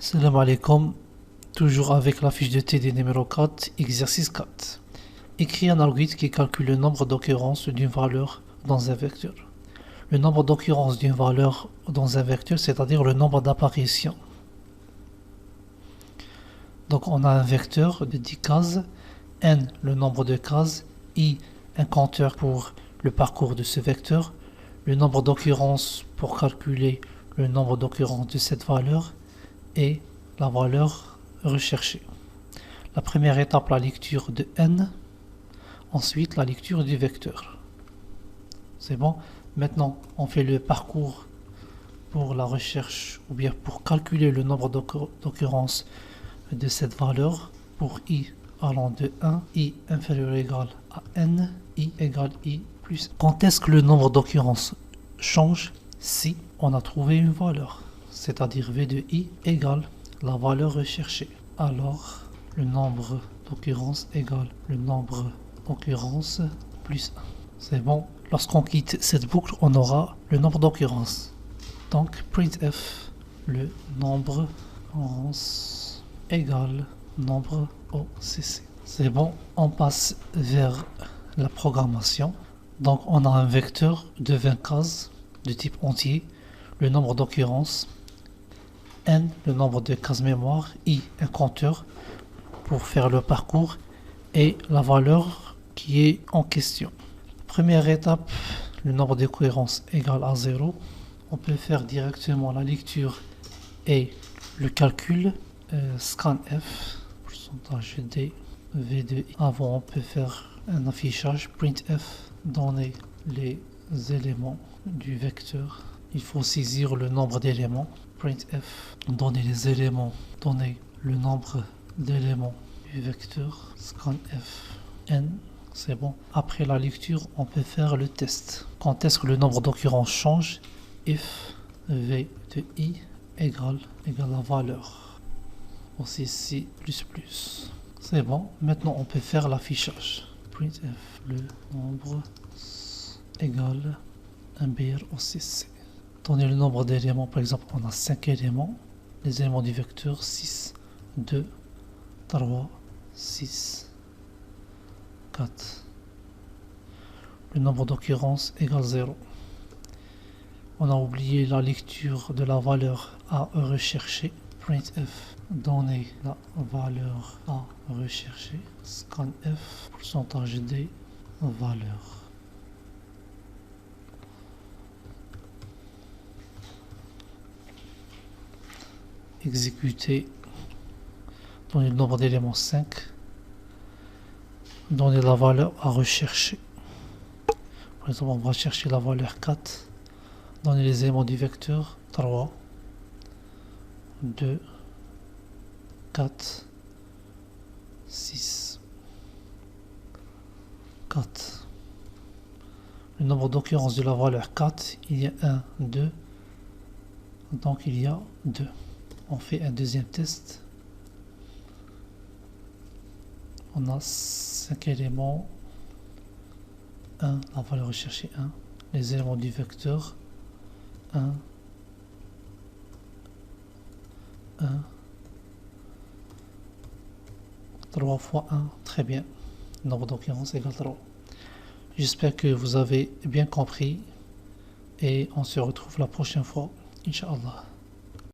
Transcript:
Salam alaikum, toujours avec la fiche de TD numéro 4, exercice 4. Écris un algorithme qui calcule le nombre d'occurrences d'une valeur dans un vecteur. Le nombre d'occurrences d'une valeur dans un vecteur, c'est-à-dire le nombre d'apparitions. Donc on a un vecteur de 10 cases, n le nombre de cases, i un compteur pour le parcours de ce vecteur, le nombre d'occurrences pour calculer le nombre d'occurrences de cette valeur et la valeur recherchée. La première étape, la lecture de n, ensuite la lecture du vecteur. C'est bon. Maintenant, on fait le parcours pour la recherche ou bien pour calculer le nombre d'occurrences de cette valeur pour i allant de 1, i inférieur ou égal à n, i égale i plus. Quand est-ce que le nombre d'occurrences change? Si on a trouvé une valeur, c'est-à-dire v de i égale la valeur recherchée. Alors, le nombre d'occurrences égale le nombre d'occurrences plus 1. C'est bon. Lorsqu'on quitte cette boucle, on aura le nombre d'occurrences. Donc, printf, le nombre d'occurrences égale nombre OCC. C'est bon. On passe vers la programmation. Donc, on a un vecteur de 20 cases de type entier, le nombre d'occurrences, n le nombre de cases mémoire, i un compteur pour faire le parcours et la valeur qui est en question. Première étape, le nombre d'occurrences égale à 0. On peut faire directement la lecture et le calcul. Scanf, pourcentage d, v de i. Avant, on peut faire un affichage. Printf, donner les éléments du vecteur. Il faut saisir le nombre d'éléments. Printf, donner les éléments, donner le nombre d'éléments du vecteur. Scanf, n. C'est bon. Après la lecture, on peut faire le test. Quand est-ce que le nombre d'occurrences change? If v de i égale la valeur. Aussi c plus. C'est bon. Maintenant, on peut faire l'affichage. Printf, le nombre égale un BR aussi c. Donner le nombre d'éléments, par exemple, on a 5 éléments. Les éléments du vecteur 6, 2, 3, 6, 4. Le nombre d'occurrences égale 0. On a oublié la lecture de la valeur à rechercher. Printf, donner la valeur à rechercher. Scanf, pourcentage d, valeur. Exécuter. Donner le nombre d'éléments 5. Donner la valeur à rechercher. Par exemple, on va chercher la valeur 4. Donner les éléments du vecteur 3, 2, 4, 6, 4. Le nombre d'occurrences de la valeur 4, il y a 1, 2. Donc il y a 2. On fait un deuxième test. On a 5 éléments. 1, la valeur recherchée 1. Les éléments du vecteur 1, 1, 3 fois 1, très bien. Le nombre d'occurrences égale 3. J'espère que vous avez bien compris et on se retrouve la prochaine fois, Inch'Allah.